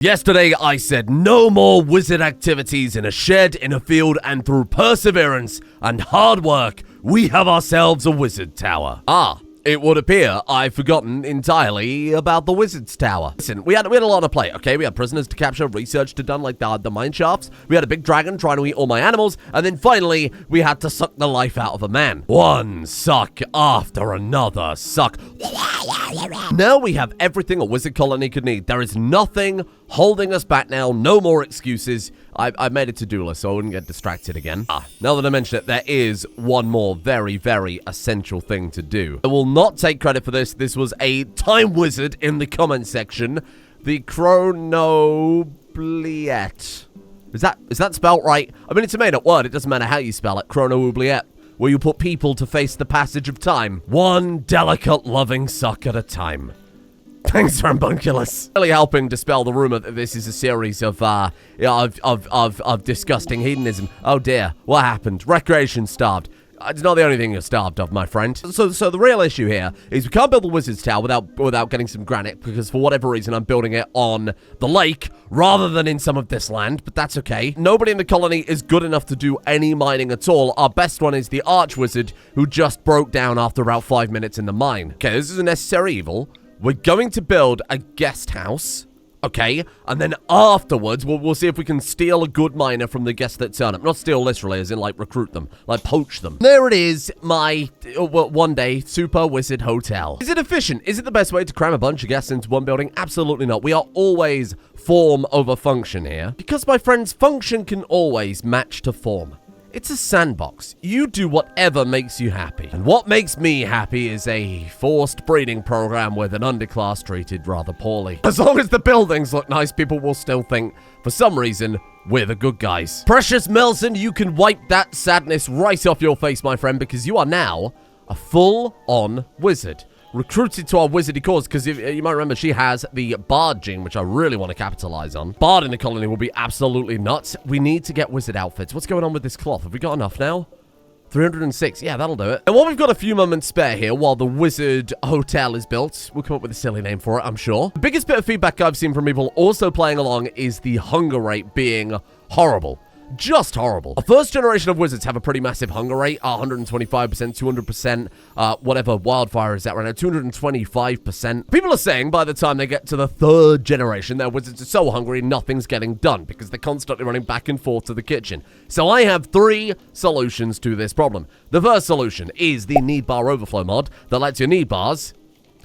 Yesterday, I said no more wizard activities in a shed, in a field, and through perseverance and hard work, we have ourselves a wizard tower. It would appear I've forgotten entirely about the wizard's tower. Listen, we had a lot to play, okay? We had prisoners to capture, research to done like the mine shafts. We had a big dragon trying to eat all my animals. And then finally, we had to suck the life out of a man. One suck after another suck. Now we have everything a wizard colony could need. There is nothing holding us back now. No more excuses. I made a to-do list so I wouldn't get distracted again. Now that I mention it, there is one more very, very essential thing to do. I will not take credit for this. This was a time wizard in the comment section. The Chronobliette. Is that spelled right? I mean, it's a made-up word. It doesn't matter how you spell it. Chronobliette. Where you put people to face the passage of time. One delicate, loving suck at a time. Thanks, Rambunculus. Really helping dispel the rumor that this is a series of disgusting hedonism. Oh dear, what happened? Recreation starved. It's not the only thing you're starved of, my friend. So the real issue here is we can't build the wizard's tower without getting some granite, because for whatever reason I'm building it on the lake rather than in some of this land, but that's okay. Nobody in the colony is good enough to do any mining at all. Our best one is the archwizard, who just broke down after about 5 minutes in the mine. Okay, this is a necessary evil. We're going to build a guest house, okay? And then afterwards, we'll see if we can steal a good miner from the guests that turn up. Not steal literally, as in, like, recruit them. Like, poach them. There it is, my one-day super wizard hotel. Is it efficient? Is it the best way to cram a bunch of guests into one building? Absolutely not. We are always form over function here. Because, my friends, function can always match to form. It's a sandbox. You do whatever makes you happy. And what makes me happy is a forced breeding program with an underclass treated rather poorly. As long as the buildings look nice, people will still think, for some reason, we're the good guys. Precious Melson, you can wipe that sadness right off your face, my friend, because you are now a full-on wizard. Recruited to our wizardy cause, because you might remember she has the Bard gene, which I really want to capitalize on. Bard in the colony will be absolutely nuts. We need to get wizard outfits. What's going on with this cloth? Have we got enough now? 306. Yeah, that'll do it. And while we've got a few moments spare here while the wizard hotel is built, we'll come up with a silly name for it, I'm sure. The biggest bit of feedback I've seen from people also playing along is the hunger rate being horrible. Just horrible. A first generation of wizards have a pretty massive hunger rate, 125%, 200%, whatever wildfire is at right now, 225%. People are saying by the time they get to the third generation, their wizards are so hungry, nothing's getting done because they're constantly running back and forth to the kitchen. So I have 3 solutions to this problem. The first solution is the need bar overflow mod that lets your need bars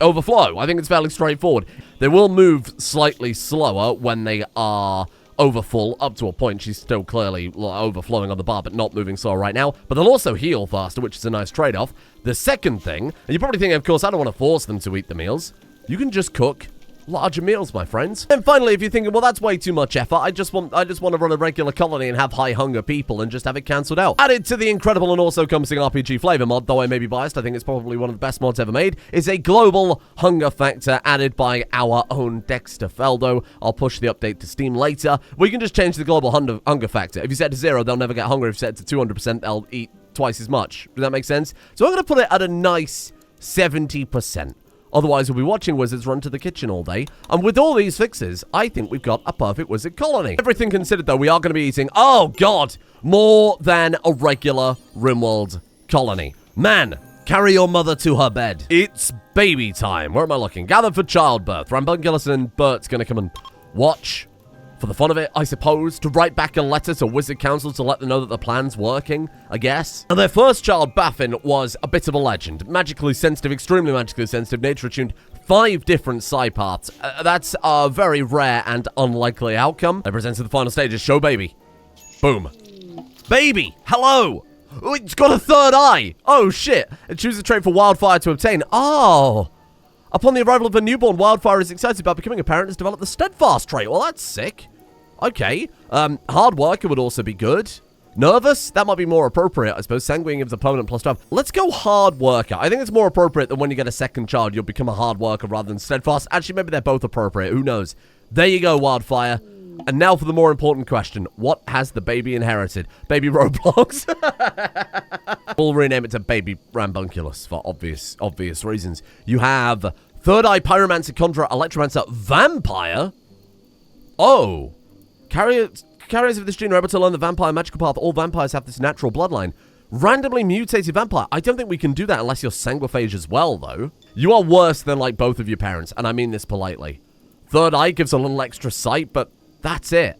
overflow. I think it's fairly straightforward. They will move slightly slower when they are overfull up to a point. She's still clearly overflowing on the bar, but not moving slow right now. But they'll also heal faster, which is a nice trade-off. The second thing, and you're probably thinking, of course, I don't want to force them to eat the meals. You can just cook larger meals, my friends. And finally, if you're thinking, well, that's way too much effort, I just want to run a regular colony and have high hunger people and just have it cancelled out. Added to the incredible and also encompassing RPG Flavour mod, though I may be biased, I think it's probably one of the best mods ever made, is a global hunger factor added by our own Dexter Feldo. I'll push the update to Steam later. We can just change the global hunger factor. If you set it to 0, they'll never get hungry. If you set it to 200%, they'll eat twice as much. Does that make sense? So I'm going to put it at a nice 70%. Otherwise, we'll be watching wizards run to the kitchen all day. And with all these fixes, I think we've got a perfect wizard colony. Everything considered, though, we are going to be eating, oh God, more than a regular Rimworld colony. Man, carry your mother to her bed. It's baby time. Where am I looking? Gather for childbirth. Rambunculus and Bert's going to come and watch. For the fun of it, I suppose, to write back a letter to Wizard Council to let them know that the plan's working, I guess. And their first child, Baffin, was a bit of a legend. Magically sensitive, extremely magically sensitive, nature-attuned, 5 different psypaths. That's a very rare and unlikely outcome. They present to the final stages. Show baby. Boom. Baby! Hello! Oh, it's got a third eye! Oh, shit! And choose a trait for Wildfire to obtain. Oh! Upon the arrival of a newborn, Wildfire is excited about becoming a parent and has developed the Steadfast trait. Well, that's sick. Okay. Hard worker would also be good. Nervous? That might be more appropriate, I suppose. Sanguine gives a permanent +12. Let's go hard worker. I think it's more appropriate that when you get a second child, you'll become a hard worker rather than steadfast. Actually, maybe they're both appropriate. Who knows? There you go, Wildfire. And now for the more important question. What has the baby inherited? Baby Roblox? We'll rename it to Baby Rambunculus for obvious reasons. You have Third Eye Pyromancer, Conjurer, Electromancer, Vampire. Oh. Carriers of this gene are able to learn the vampire magical path. All vampires have this natural bloodline. Randomly mutated vampire. I don't think we can do that unless you're sanguiphage as well, though. You are worse than, like, both of your parents, and I mean this politely. Third eye gives a little extra sight, but that's it.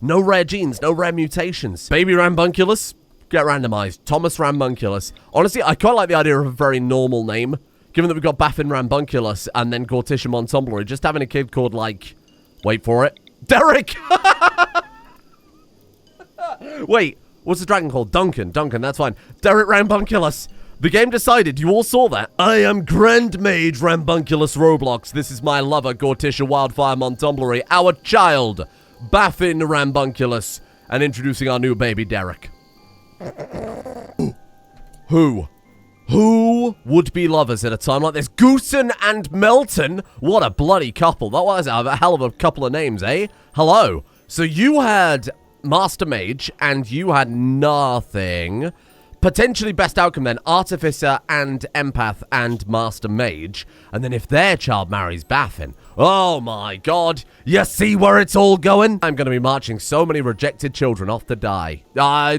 No rare genes, no rare mutations. Baby Rambunculus, get randomized. Thomas Rambunculus. Honestly, I quite like the idea of a very normal name. Given that we've got Baffin Rambunculus and then Gorticia Montumblery, just having a kid called, like, wait for it, Derek! Wait, what's the dragon called? Duncan, that's fine. Derek Rambunculus. The game decided, you all saw that. I am Grand Mage Rambunculus Roblox. This is my lover, Gorticia Wildfire Montumblery, our child, Baffin Rambunculus, and introducing our new baby, Derek. Who would be lovers at a time like this? Goosen and Melton? What a bloody couple. That was a hell of a couple of names, eh? Hello. So you had Master Mage, and you had nothing. Potentially best outcome then, Artificer and Empath and Master Mage. And then if their child marries Baffin, oh my god, you see where it's all going? I'm going to be marching so many rejected children off to die.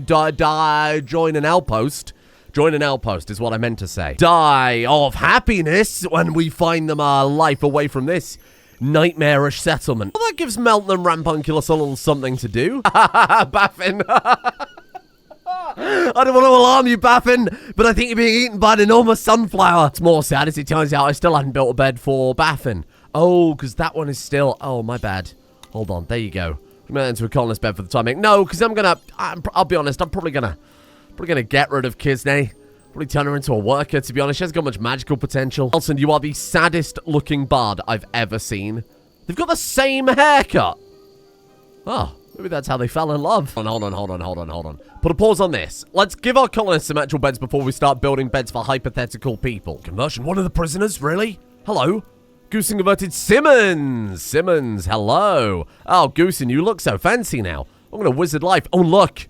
Join an outpost. Join an outpost is what I meant to say. Die of happiness when we find them a life away from this nightmarish settlement. Well, that gives Melton and Rambunculus a little something to do. Baffin. I don't want to alarm you, Baffin, but I think you're being eaten by an enormous sunflower. It's more sad as it turns out I still hadn't built a bed for Baffin. Oh, because that one is still... Oh, my bad. Hold on. There you go. I'm going into a colonist bed for the time being. No, because I'll be honest, I'm probably gonna get rid of Kisney. Probably turn her into a worker, to be honest. She hasn't got much magical potential. Nelson, you are the saddest looking bard I've ever seen. They've got the same haircut. Oh, maybe that's how they fell in love. Hold on. Put a pause on this. Let's give our colonists some actual beds before we start building beds for hypothetical people. Conversion, one of the prisoners, really? Hello? Goosen converted Simmons. Simmons, hello. Oh, Goosen, you look so fancy now. I'm gonna wizard life. Oh, look.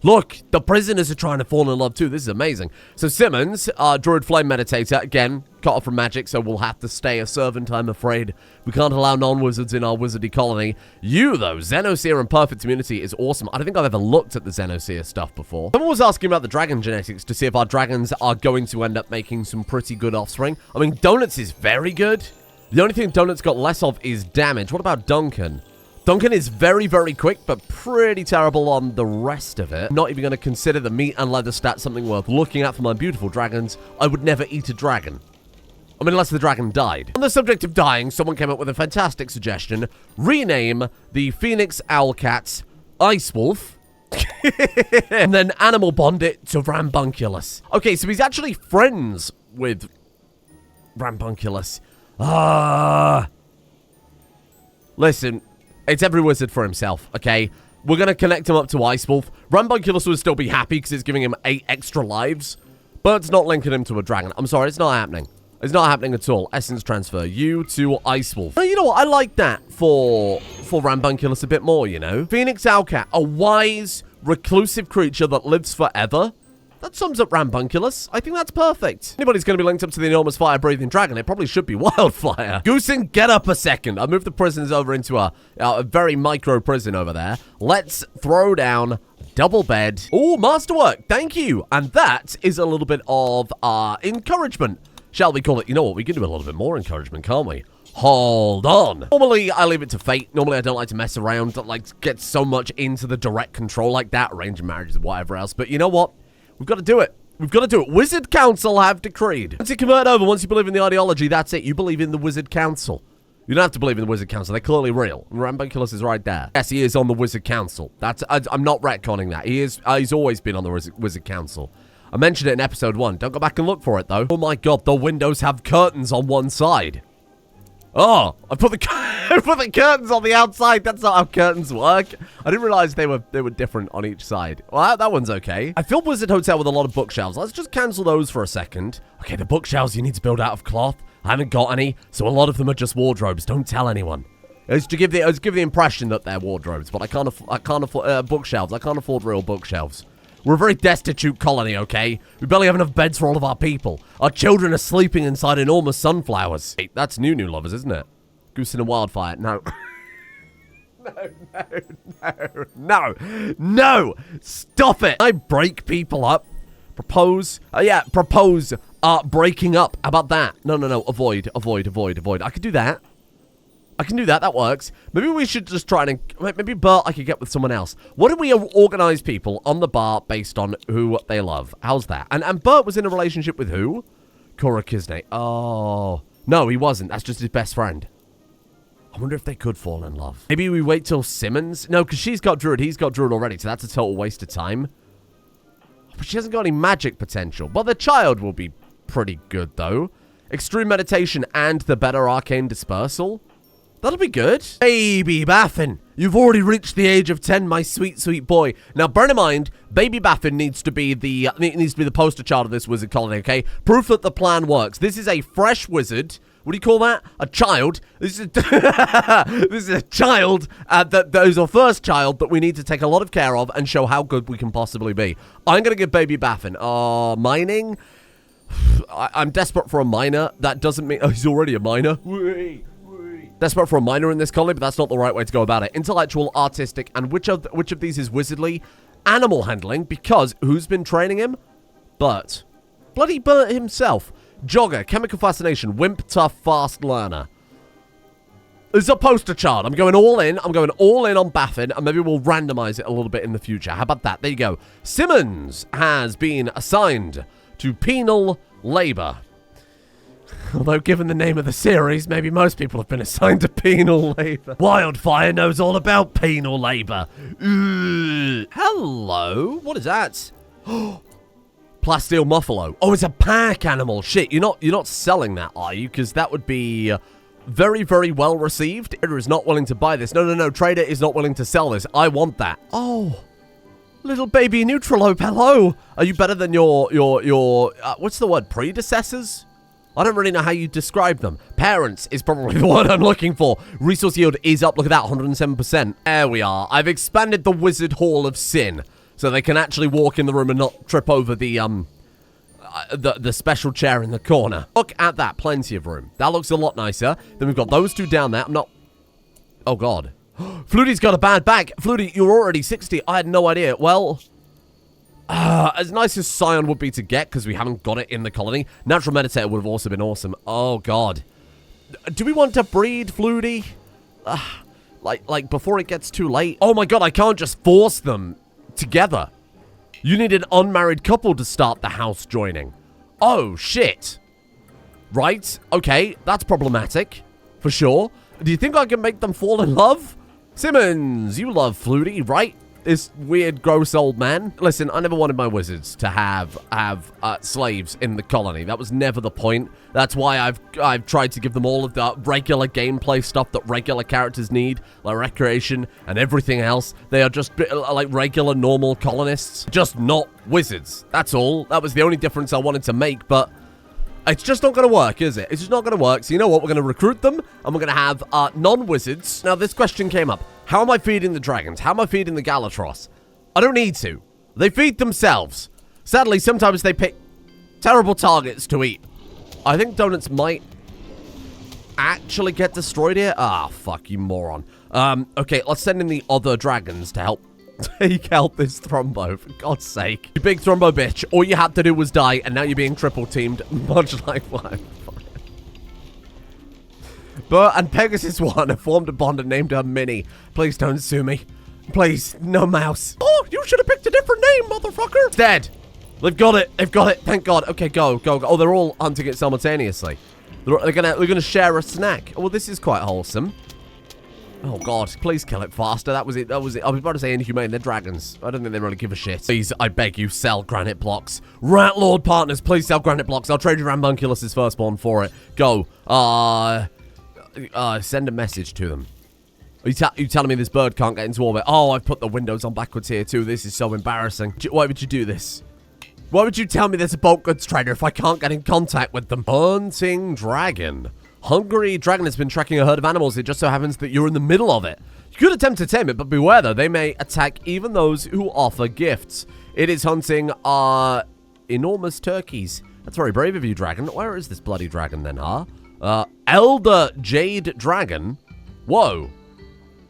Look, the prisoners are trying to fall in love too. This is amazing. So Simmons, Druid Flame Meditator, again, cut off from magic, so we'll have to stay a servant, I'm afraid. We can't allow non-wizards in our wizardy colony. You, though, Xenoseer and Perfect Immunity is awesome. I don't think I've ever looked at the Xenoseer stuff before. Someone was asking about the dragon genetics to see if our dragons are going to end up making some pretty good offspring. I mean, Donuts is very good. The only thing Donuts got less of is damage. What about Duncan? Duncan is very, very quick, but pretty terrible on the rest of it. Not even going to consider the meat and leather stats something worth looking at for my beautiful dragons. I would never eat a dragon. I mean, unless the dragon died. On the subject of dying, someone came up with a fantastic suggestion. Rename the Phoenix Owlcats Ice Wolf. And then animal bond it to Rambunculus. Okay, so he's actually friends with Rambunculus. Listen... It's every wizard for himself, okay? We're going to connect him up to Ice Wolf. Rambunculus would still be happy because it's giving him 8 extra lives. But it's not linking him to a dragon. I'm sorry, it's not happening. It's not happening at all. Essence transfer. You to Ice Wolf. You know what? I like that for Rambunculus a bit more, you know? Phoenix Owlcat. A wise, reclusive creature that lives forever. That sums up Rambunculus. I think that's perfect. Anybody's going to be linked up to the enormous fire-breathing dragon, it probably should be Wildfire. Goosen, get up a second. I moved the prisoners over into a very micro prison over there. Let's throw down double bed. Oh, masterwork. Thank you. And that is a little bit of encouragement. Shall we call it? You know what? We can do a little bit more encouragement, can't we? Hold on. Normally, I leave it to fate. Normally, I don't like to mess around, don't like to get so much into the direct control like that, arranged marriages and whatever else. But you know what? We've got to do it. We've got to do it. Wizard Council have decreed. Once you convert over, once you believe in the ideology, that's it. You believe in the Wizard Council. You don't have to believe in the Wizard Council. They're clearly real. Rambunculus is right there. Yes, he is on the Wizard Council. I'm not retconning that. He is. He's always been on the Wizard Council. I mentioned it in episode 1. Don't go back and look for it, though. Oh my god, the windows have curtains on one side. Oh, I put the curtains on the outside. That's not how curtains work. I didn't realize they were different on each side. Well, that one's okay. I filled Wizard Hotel with a lot of bookshelves. Let's just cancel those for a second. Okay, the bookshelves you need to build out of cloth. I haven't got any, so a lot of them are just wardrobes. Don't tell anyone. It's to give the impression that they're wardrobes, but I can't afford bookshelves. I can't afford real bookshelves. We're a very destitute colony, okay? We barely have enough beds for all of our people. Our children are sleeping inside enormous sunflowers. Hey, that's new lovers, isn't it? Goose in a wildfire. No. No. Stop it. I break people up. Propose. Propose. Breaking up. How about that? No. Avoid. I could do that. That works. Maybe we should just try and... Maybe Bert I could get with someone else. What if we organize people on the bar based on who they love? How's that? And Bert was in a relationship with who? Cora Kisney. Oh. No, he wasn't. That's just his best friend. I wonder if they could fall in love. Maybe we wait till Simmons? No, because she's got Druid. He's got Druid already, so that's a total waste of time. But she hasn't got any magic potential. But the child will be pretty good, though. Extreme Meditation and the better Arcane Dispersal. That'll be good. Baby Baffin, you've already reached the age of 10, my sweet, sweet boy. Now, bear in mind, Baby Baffin needs to be the poster child of this wizard colony, okay? Proof that the plan works. This is a fresh wizard. What do you call that? A child. This is a child that is our first child that we need to take a lot of care of and show how good we can possibly be. I'm going to give Baby Baffin. Mining? I'm desperate for a miner. That doesn't mean... Oh, he's already a miner. Desperate for a miner in this colony, but that's not the right way to go about it. Intellectual, artistic, and which of these is wizardly? Animal handling, because who's been training him? Bert. Bloody Bert himself. Jogger, chemical fascination, wimp, tough, fast learner. It's a poster child. I'm going all in. I'm going all in on Baffin, and maybe we'll randomize it a little bit in the future. How about that? There you go. Simmons has been assigned to penal labor. Although, given the name of the series, maybe most people have been assigned to penal labor. Wildfire knows all about penal labor. Hello? What is that? Plasteel Muffalo. Oh, it's a pack animal. Shit, you're not selling that, are you? Because that would be very, very well received. Trader is not willing to buy this. No. Trader is not willing to sell this. I want that. Oh, little baby Neutralope. Hello. Are you better than your what's the word? Predecessors? I don't really know how you describe them. Parents is probably the word I'm looking for. Resource yield is up. Look at that, 107%. There we are. I've expanded the Wizard Hall of Sin, so they can actually walk in the room and not trip over the special chair in the corner. Look at that. Plenty of room. That looks a lot nicer. Then we've got those two down there. I'm not... Oh, God. Flutie's got a bad back. Flutie, you're already 60. I had no idea. Well... as nice as Scion would be to get, because we haven't got it in the colony, Natural Meditator would have also been awesome. Oh, God. Do we want to breed Flutie? Like, before it gets too late? Oh, my God, I can't just force them together. You need an unmarried couple to start the house joining. Oh, shit. Right, okay, that's problematic. For sure. Do you think I can make them fall in love? Simmons, you love Flutie, right? This weird, gross old man. Listen, I never wanted my wizards to have slaves in the colony. That was never the point. That's why I've tried to give them all of the regular gameplay stuff that regular characters need, like recreation and everything else. They are just like regular, normal colonists, just not wizards. That's all. That was the only difference I wanted to make, but it's just not going to work, is it? It's just not going to work. So you know what? We're going to recruit them, and we're going to have non-wizards. Now, this question came up. How am I feeding the dragons? How am I feeding the Galatros? I don't need to. They feed themselves. Sadly, sometimes they pick terrible targets to eat. I think donuts might actually get destroyed here. Ah, fuck, you moron. Okay, let's send in the other dragons to help take out this Thrumbo, for God's sake. You big Thrumbo bitch. All you had to do was die, and now you're being triple-teamed, much like what? Bert and Pegasus One have formed a bond and named her Minnie. Please don't sue me. Please, no mouse. Oh, you should have picked a different name, motherfucker. It's dead. They've got it. They've got it. Thank God. Okay, go. Oh, they're all hunting it simultaneously. They're gonna share a snack. Oh, well, this is quite wholesome. Oh, God. Please kill it faster. That was it. I was about to say inhumane. They're dragons. I don't think they really give a shit. Please, I beg you, sell granite blocks. Rat Lord partners, please sell granite blocks. I'll trade you Rambunculuss's firstborn for it. Go. Send a message to them. Are you telling me this bird can't get into orbit? Oh, I've put the windows on backwards here, too. This is so embarrassing. Why would you do this? Why would you tell me there's a bulk goods trader if I can't get in contact with them? Hunting dragon. Hungry dragon has been tracking a herd of animals. It just so happens that you're in the middle of it. You could attempt to tame it, but beware, though. They may attack even those who offer gifts. It is hunting enormous turkeys. That's very brave of you, dragon. Where is this bloody dragon, then, huh? Elder Jade Dragon. Whoa.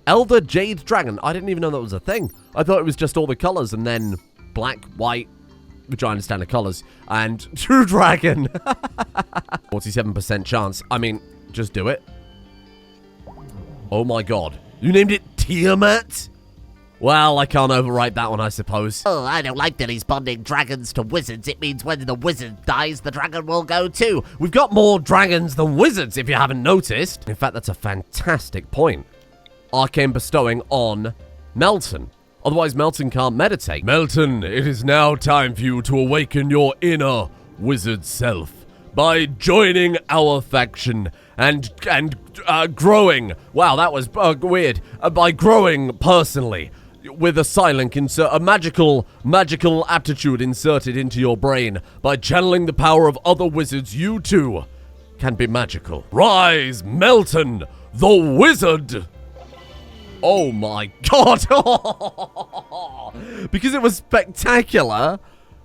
Elder Jade Dragon. I didn't even know that was a thing. I thought it was just all the colors and then black, white, which I understand the colors, and True Dragon. 47% chance. I mean, just do it. Oh my god. You named it Tiamat? Well, I can't overwrite that one, I suppose. Oh, I don't like that he's bonding dragons to wizards. It means when the wizard dies, the dragon will go too. We've got more dragons than wizards, if you haven't noticed. In fact, that's a fantastic point. Arcane bestowing on Melton. Otherwise, Melton can't meditate. Melton, it is now time for you to awaken your inner wizard self by joining our faction and growing. Wow, that was weird. By growing personally with a Psylink insert, a magical aptitude inserted into your brain. By channeling the power of other wizards, you too can be magical. Rise, Melton, the wizard! Oh my god! Because it was spectacular,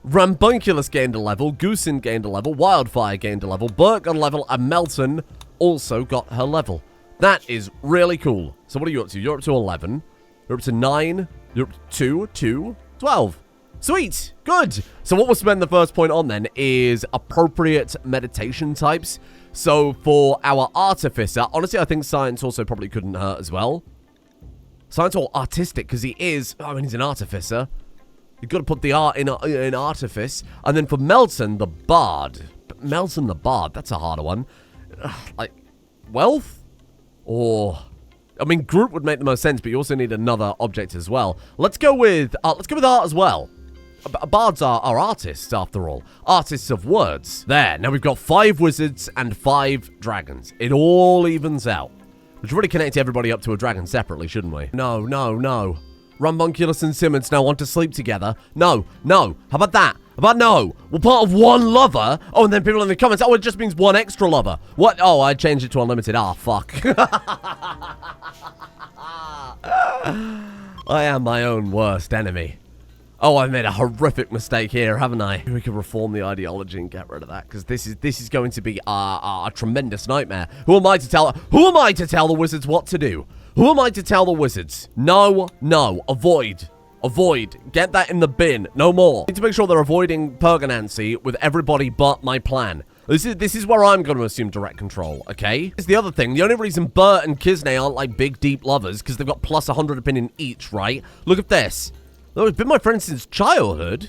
Rambunculus gained a level, Goosen gained a level, Wildfire gained a level, Burt got a level, and Melton also got her level. That is really cool. So what are you up to? You're up to 11. You're up to 9. You're up to 2, 12. Sweet. Good. So what we'll spend the first point on then is appropriate meditation types. So for our Artificer, honestly, I think Science also probably couldn't hurt as well. Science or Artistic, because he is, I mean, he's an Artificer. You've got to put the art in Artifice. And then for Melton, the Bard. But Melton, the Bard, that's a harder one. Like, Wealth? Or, I mean, Group would make the most sense, but you also need another object as well. Let's go with art as well. Bards are artists, after all. Artists of words. There, now we've got 5 wizards and 5 dragons. It all evens out. We should really connect everybody up to a dragon separately, shouldn't we? No, no, no. Rambunculus and Simmons now want to sleep together. No, no. How about that? How about no? We're part of one lover. Oh, and then people in the comments, oh, it just means one extra lover. What? Oh, I changed it to unlimited. Ah, fuck. I am my own worst enemy. Oh, I made a horrific mistake here, haven't I? We could reform the ideology and get rid of that, because this is going to be a tremendous nightmare. Who am I to tell the wizards what to do? Who am I to tell the wizards? No, no, avoid. Avoid. Get that in the bin. No more. I need to make sure they're avoiding Pergonancy with everybody but my plan. This is where I'm going to assume direct control, okay? It's the other thing. The only reason Bert and Kisney aren't like big, deep lovers, because they've got plus 100 opinion each, right? Look at this. Oh, it's been my friend since childhood.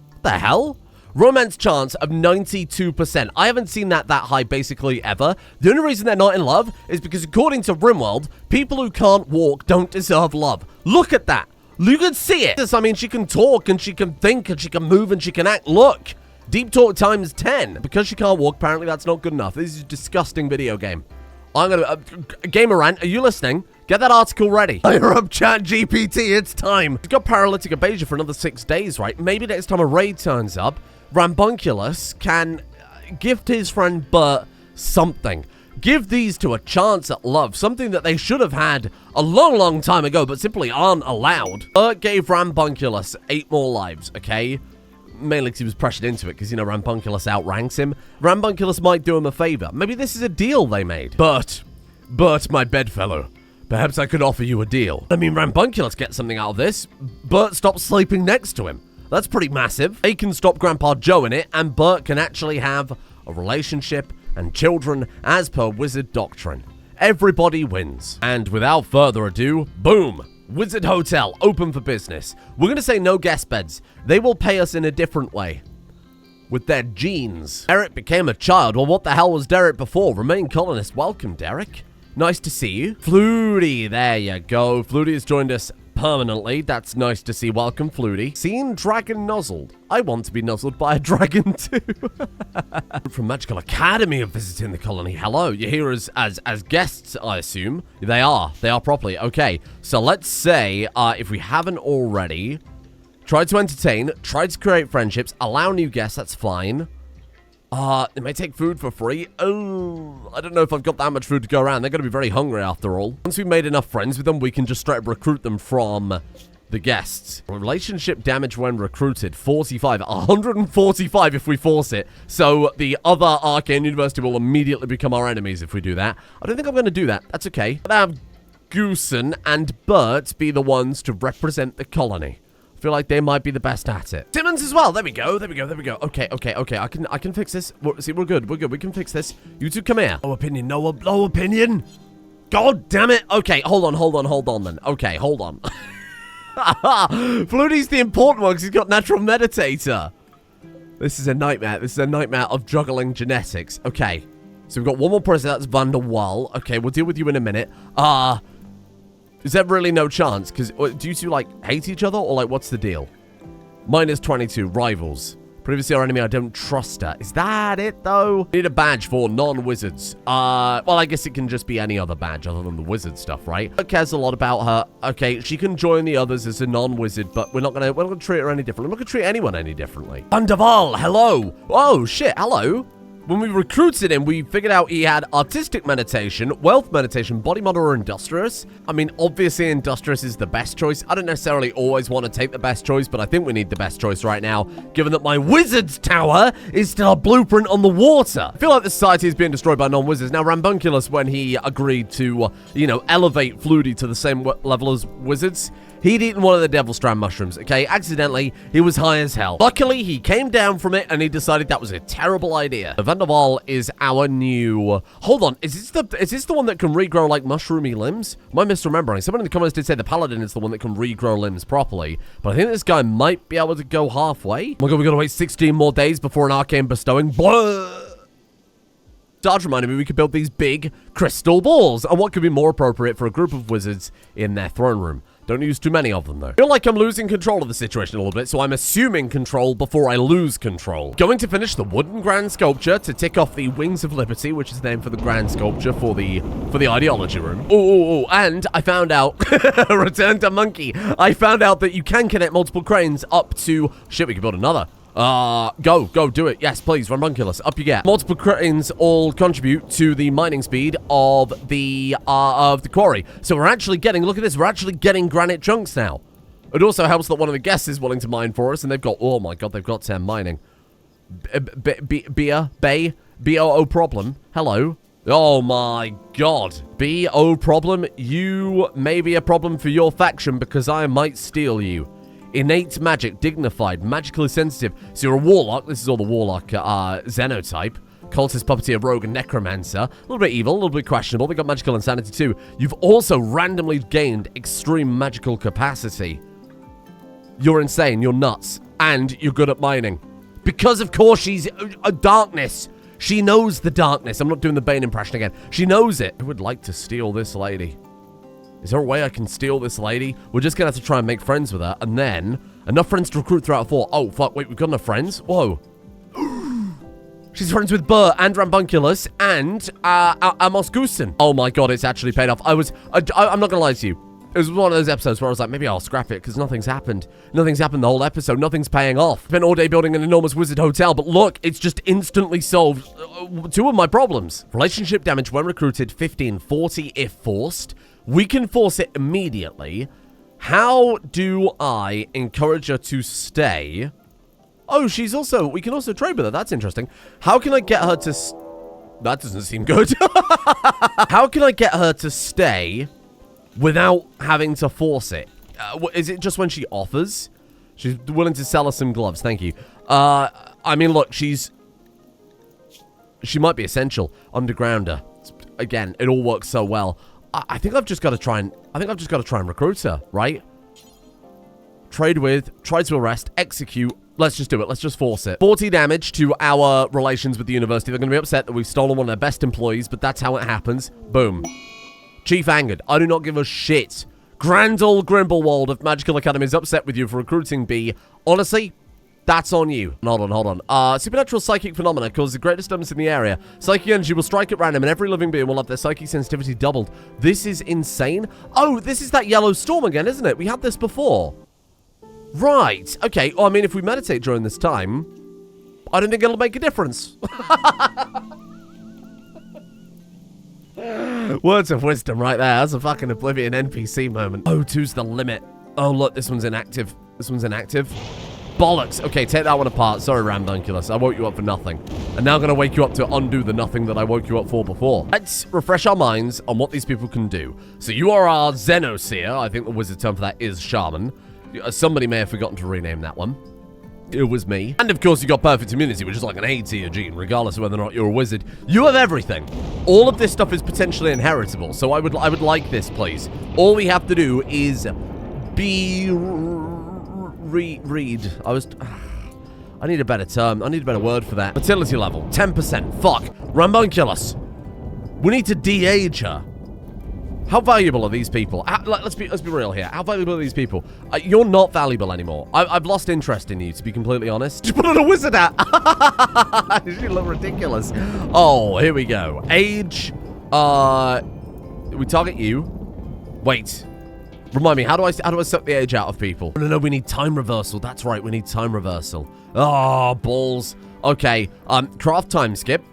What the hell? Romance chance of 92%. I haven't seen that high basically ever. The only reason they're not in love is because according to Rimworld, people who can't walk don't deserve love. Look at that. You can see it. I mean, she can talk and she can think and she can move and she can act. Look. Deep talk times 10. Because she can't walk, apparently that's not good enough. This is a disgusting video game. I'm gonna... Gamerant, are you listening? Get that article ready. Fire up ChatGPT, it's time. He's got paralytic abasia for another 6 days, right? Maybe next time a raid turns up, Rambunculus can gift his friend Bert something. Give these two a chance at love, something that they should have had a long, long time ago, but simply aren't allowed. Bert gave Rambunculus 8 more lives, okay? Mainly because he was pressured into it, because, you know, Rambunculus outranks him. Rambunculus might do him a favor. Maybe this is a deal they made. Bert, my bedfellow. Perhaps I could offer you a deal. I mean, Rambunculus gets something out of this. Bert stops sleeping next to him. That's pretty massive. They can stop Grandpa Joe in it, and Bert can actually have a relationship and children as per wizard doctrine. Everybody wins. And without further ado, boom! Wizard Hotel, open for business. We're going to say no guest beds. They will pay us in a different way. With their genes. Derek became a child. Well, what the hell was Derek before? Remain colonist. Welcome, Derek. Nice to see you. Flutie, there you go. Flutie has joined us permanently. That's nice to see. Welcome, Flutie. Seen dragon nuzzled. I want to be nuzzled by a dragon too. From Magical Academy are visiting the colony. Hello, you're here as guests, I assume. They are properly. Okay, so let's say, if we haven't already, try to entertain, try to create friendships, allow new guests, that's fine. They may take food for free. Oh, I don't know if I've got that much food to go around. They're going to be very hungry after all. Once we've made enough friends with them, we can just straight up recruit them from the guests. Relationship damage when recruited, 45. 145 if we force it. So the other Arcane University will immediately become our enemies if we do that. I don't think I'm going to do that. That's okay. But Goosen and Bert be the ones to represent the colony. I feel like they might be the best at it. Simmons as well. There we go. Okay. I can fix this. See, we're good. We can fix this. You two come here. No opinion. No opinion. God damn it. Okay, hold on then. Okay, hold on. Flutie's the important one because he's got natural meditator. This is a nightmare. This is a nightmare of juggling genetics. Okay. So we've got one more person. That's Van der Waal. Okay, we'll deal with you in a minute. Is there really no chance? Because do you two, like, hate each other? Or, like, what's the deal? Minus 22. Rivals. Previously our enemy, I don't trust her. Is that it, though? We need a badge for non-wizards. Well, I guess it can just be any other badge other than the wizard stuff, right? It cares a lot about her. Okay, she can join the others as a non-wizard, but we're not gonna treat her any differently. We're not gonna treat anyone any differently. Van der Waal, hello. Oh, shit, hello. When we recruited him, we figured out he had artistic meditation, wealth meditation, body model, or industrious. I mean, obviously, industrious is the best choice. I don't necessarily always want to take the best choice, but I think we need the best choice right now, given that my wizard's tower is still a blueprint on the water. I feel like the society is being destroyed by non-wizards. Now, Rambunculus, when he agreed to, elevate Flutie to the same level as wizards, he'd eaten one of the Devil Strand mushrooms, okay? Accidentally, he was high as hell. Luckily, he came down from it, and he decided that was a terrible idea. Van der Waal is our new... Hold on, is this the one that can regrow, like, mushroomy limbs? Am I misremembering? Someone in the comments did say the Paladin is the one that can regrow limbs properly, but I think this guy might be able to go halfway. Oh my god, we gotta wait 16 more days before an Arcane bestowing. Blah! Sarge reminded me we could build these big crystal balls, and what could be more appropriate for a group of wizards in their throne room? Don't use too many of them, though. I feel like I'm losing control of the situation a little bit, so I'm assuming control before I lose control. Going to finish the wooden grand sculpture to tick off the Wings of Liberty, which is the name for the grand sculpture for the Ideology room. Oh, and I found out, return to monkey. I found out that you can connect multiple cranes up to, shit, we can build another. Go, do it. Yes, please, Rambunculus. Up you get. Multiple cranes all contribute to the mining speed of the quarry. So we're actually getting, look at this, we're actually getting granite chunks now. It also helps that one of the guests is willing to mine for us, and they've got, oh my god, they've got 10 mining. B-O-O problem. Hello. Oh my god. B-O problem. You may be a problem for your faction because I might steal you. Innate magic, dignified, magically sensitive. So you're a warlock. This is all the warlock xenotype. Cultist, puppeteer, rogue, and necromancer. A little bit evil, a little bit questionable. They got magical insanity too. You've also randomly gained extreme magical capacity. You're insane. You're nuts. And you're good at mining. Because, of course, she's a darkness. She knows the darkness. I'm not doing the Bane impression again. She knows it. I would like to steal this lady. Is there a way I can steal this lady? We're just going to have to try and make friends with her. And then, enough friends to recruit throughout 4. Oh, fuck. Wait, we've got enough friends? Whoa. She's friends with Burr and Rambunculus and Amos Goosen. Oh my god, it's actually paid off. I'm not going to lie to you. It was one of those episodes where I was like, maybe I'll scrap it because nothing's happened. Nothing's happened the whole episode. Nothing's paying off. Spent all day building an enormous wizard hotel, but look, it's just instantly solved 2 of my problems. Relationship damage when recruited, 1540 if forced. We can force it immediately. How do I encourage her to stay? Oh, we can also trade with her. That's interesting. How can I get her to... That doesn't seem good. How can I get her to stay without having to force it? Is it just when she offers? She's willing to sell us some gloves. Thank you. I mean, look, she might be essential. Undergrounder. Again, it all works so well. I think I've just got to try and recruit her, right? Trade with, try to arrest, execute. Let's just do it. Let's just force it. 40 damage to our relations with the university. They're going to be upset that we've stolen one of their best employees, but that's how it happens. Boom. Chief angered. I do not give a shit. Grand old Grimblewald of Magical Academy is upset with you for recruiting B. Honestly, that's on you. Hold on. Supernatural psychic phenomena cause the greatest disturbance in the area. Psychic energy will strike at random and every living being will have their psychic sensitivity doubled. This is insane. Oh, this is that yellow storm again, isn't it? We had this before. Right. Okay. Well, I mean, if we meditate during this time, I don't think it'll make a difference. Words of wisdom right there. That's a fucking Oblivion NPC moment. Oh, 2's the limit. Oh, look, this one's inactive. Bollocks. Okay, take that one apart. Sorry, Rambunculus. I woke you up for nothing. And now I'm going to wake you up to undo the nothing that I woke you up for before. Let's refresh our minds on what these people can do. So you are our Xenoseer. I think the wizard term for that is Shaman. Somebody may have forgotten to rename that one. It was me. And of course you got Perfect Immunity, which is like an A tier gene, regardless of whether or not you're a wizard. You have everything. All of this stuff is potentially inheritable, so I would like this, please. All we have to do is be... read. I need a better term. I need a better word for that. Fertility level, 10%. Fuck. Rambunculus. We need to de-age her. How valuable are these people? Let's be real here. How valuable are these people? You're not valuable anymore. I've lost interest in you, to be completely honest. Just put on a wizard hat. You look ridiculous. Oh, here we go. Age. We target you. Wait. Remind me, how do I suck the age out of people? No, we need time reversal. That's right, we need time reversal. Oh, balls. Okay, craft time skip.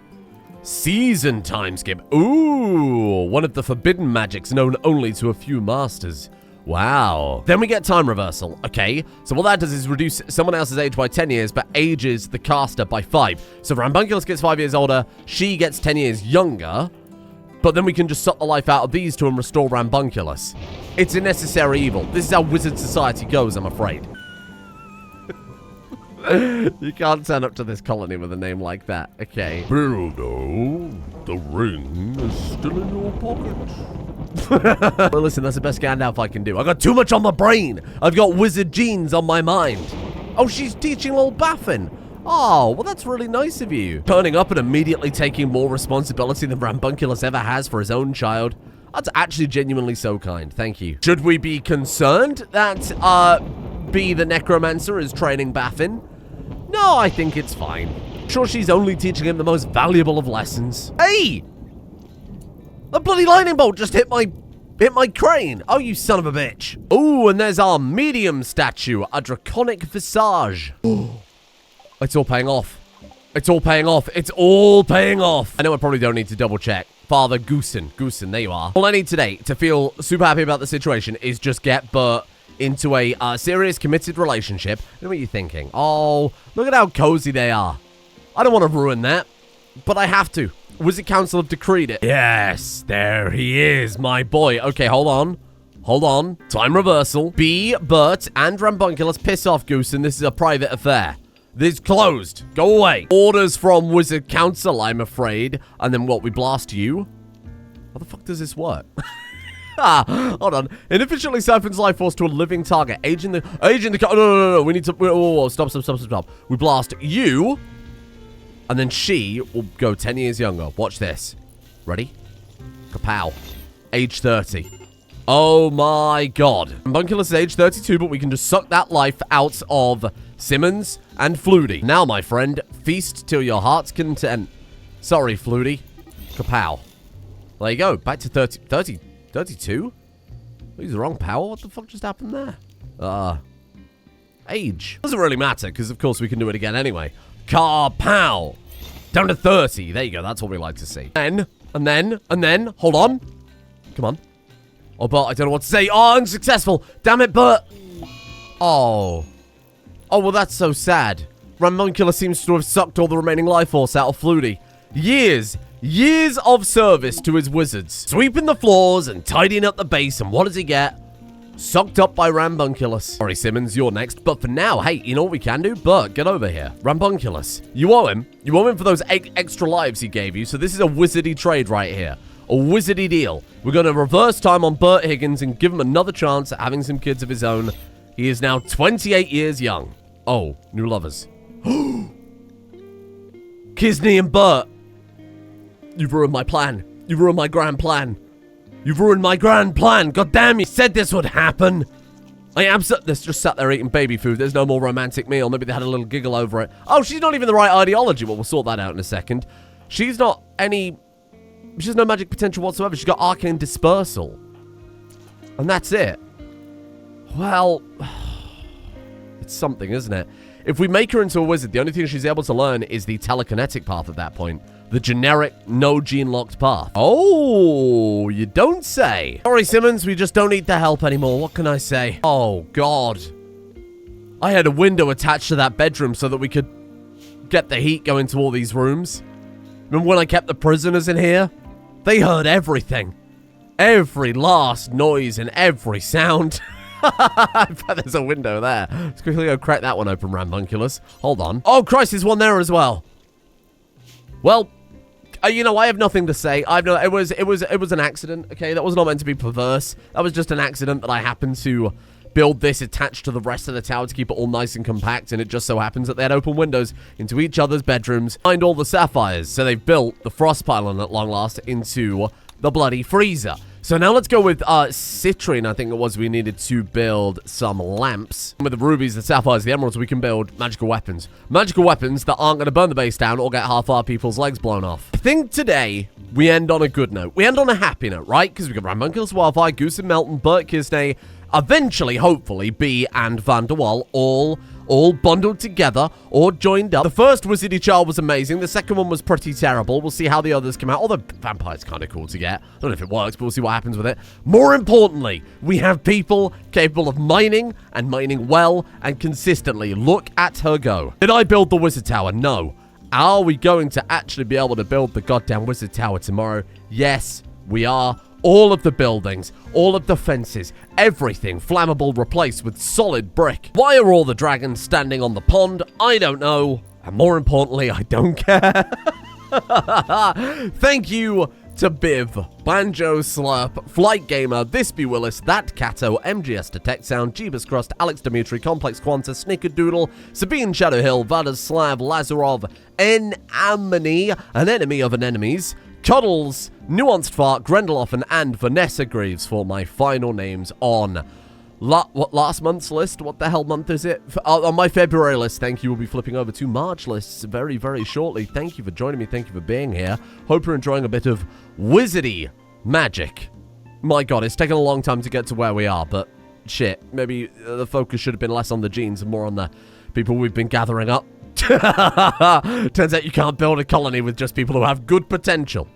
Season time skip. Ooh, one of the forbidden magics known only to a few masters. Wow. Then we get time reversal. Okay, so what that does is reduce someone else's age by 10 years, but ages the caster by 5. So Rambunculus gets 5 years older, she gets 10 years younger. But then we can just suck the life out of these two and restore Rambunculus. It's a necessary evil. This is how wizard society goes, I'm afraid. You can't turn up to this colony with a name like that. Okay. Bildo, the ring is still in your pocket. Well, listen, that's the best Gandalf I can do. I got too much on my brain. I've got wizard genes on my mind. Oh, she's teaching little Baffin. Oh, well, that's really nice of you. Turning up and immediately taking more responsibility than Rambunculus ever has for his own child. That's actually genuinely so kind. Thank you. Should we be concerned that, B, the Necromancer, is training Baffin? No, I think it's fine. Sure, she's only teaching him the most valuable of lessons. Hey! The bloody lightning bolt just hit my crane. Oh, you son of a bitch. Oh, and there's our medium statue, a draconic visage. It's all paying off. It's all paying off. It's all paying off. I know I probably don't need to double check. Father Goosen. Goosen, there you are. All I need today to feel super happy about the situation is just get Bert into a serious, committed relationship. What are you thinking? Oh, look at how cozy they are. I don't want to ruin that, but I have to. Wizard Council have decreed it. Yes, there he is, my boy. Okay, hold on. Hold on. Time reversal. B, Bert, and Rambunculus. Piss off, Goosen. This is a private affair. This is closed. Go away. Orders from Wizard Council, I'm afraid. And then what? We blast you? How the fuck does this work? Hold on. Inefficiently siphons life force to a living target. Aging the... No. We need to... Whoa. Stop. We blast you. And then she will go 10 years younger. Watch this. Ready? Kapow. Age 30. Oh my god. Rambunculus is age 32, but we can just suck that life out of Simmons and Flutie. Now, my friend, feast till your heart's content. Sorry, Flutie. Kapow. There you go. Back to 32? He's the wrong power. What the fuck just happened there? Age. Doesn't really matter, because of course we can do it again anyway. Kapow. Down to 30. There you go. That's what we like to see. And then, hold on. Come on. Oh, Bert, I don't know what to say. Oh, unsuccessful. Damn it, Bert. Oh. Oh, well, that's so sad. Rambunculus seems to have sucked all the remaining life force out of Flutie. Years of service to his wizards. Sweeping the floors and tidying up the base, and what does he get? Sucked up by Rambunculus. Sorry, Simmons, you're next. But for now, hey, you know what we can do? Bert, get over here. Rambunculus, you owe him. You owe him for those extra lives he gave you, so this is a wizardy trade right here. A wizardy deal. We're going to reverse time on Bert Higgins and give him another chance at having some kids of his own. He is now 28 years young. Oh, new lovers. Kisney and Bert. You've ruined my plan. You've ruined my grand plan. You've ruined my grand plan. God damn, you said this would happen. I am This just sat there eating baby food. There's no more romantic meal. Maybe they had a little giggle over it. Oh, she's not even the right ideology. Well, we'll sort that out in a second. She has no magic potential whatsoever. She's got arcane dispersal. And that's it. Well, it's something, isn't it? If we make her into a wizard, the only thing she's able to learn is the telekinetic path at that point. The generic, no gene-locked path. Oh, you don't say. Sorry, Simmons, we just don't need the help anymore. What can I say? Oh, God. I had a window attached to that bedroom so that we could get the heat going to all these rooms. Remember when I kept the prisoners in here? They heard everything. Every last noise and every sound. I bet there's a window there. Let's quickly go crack that one open, Rampunculus. Hold on. Oh, Christ, there's one there as well. Well, you know, I have nothing to say. It was an accident, okay? That was not meant to be perverse. That was just an accident that I happened to build this attached to the rest of the tower to keep it all nice and compact, and it just so happens that they had open windows into each other's bedrooms, find all the sapphires. So they've built the frost pylon at long last into the bloody freezer. So now let's go with citrine, I think it was. We needed to build some lamps. With the rubies, the sapphires, the emeralds, we can build magical weapons. Magical weapons that aren't going to burn the base down or get half our people's legs blown off. I think today we end on a good note. We end on a happy note, right? Because we got Rampunculus, Wildfire, Goose and Melton, Bert Kisney, eventually, hopefully, Bee and Van der Waal all bundled together or joined up. The first Wizardy Child was amazing. The second one was pretty terrible. We'll see how the others come out. Although Vampire's kind of cool to get. I don't know if it works, but we'll see what happens with it. More importantly, we have people capable of mining and mining well and consistently. Look at her go. Did I build the Wizard Tower? No. Are we going to actually be able to build the goddamn Wizard Tower tomorrow? Yes, we are. All of the buildings, all of the fences, everything flammable replaced with solid brick. Why are all the dragons standing on the pond? I don't know. And more importantly, I don't care. Thank you to Biv, Banjo Slurp, Flight Gamer, This Be Willis, That Cato, MGS Detect Sound, Jeebus Crust, Alex Dimitri, Complex Quanta, Snickerdoodle, Sabine Shadowhill, Vadas Slav, Lazarov, Enamini, an enemy of an enemies, Cuddles, Nuanced Fart, Grendeloffen, and Vanessa Greaves for my final names on last month's list. What the hell month is it? On my February list, thank you. We'll be flipping over to March lists very, very shortly. Thank you for joining me. Thank you for being here. Hope you're enjoying a bit of wizardy magic. My God, it's taken a long time to get to where we are, but shit, maybe the focus should have been less on the genes and more on the people we've been gathering up. Turns out you can't build a colony with just people who have good potential.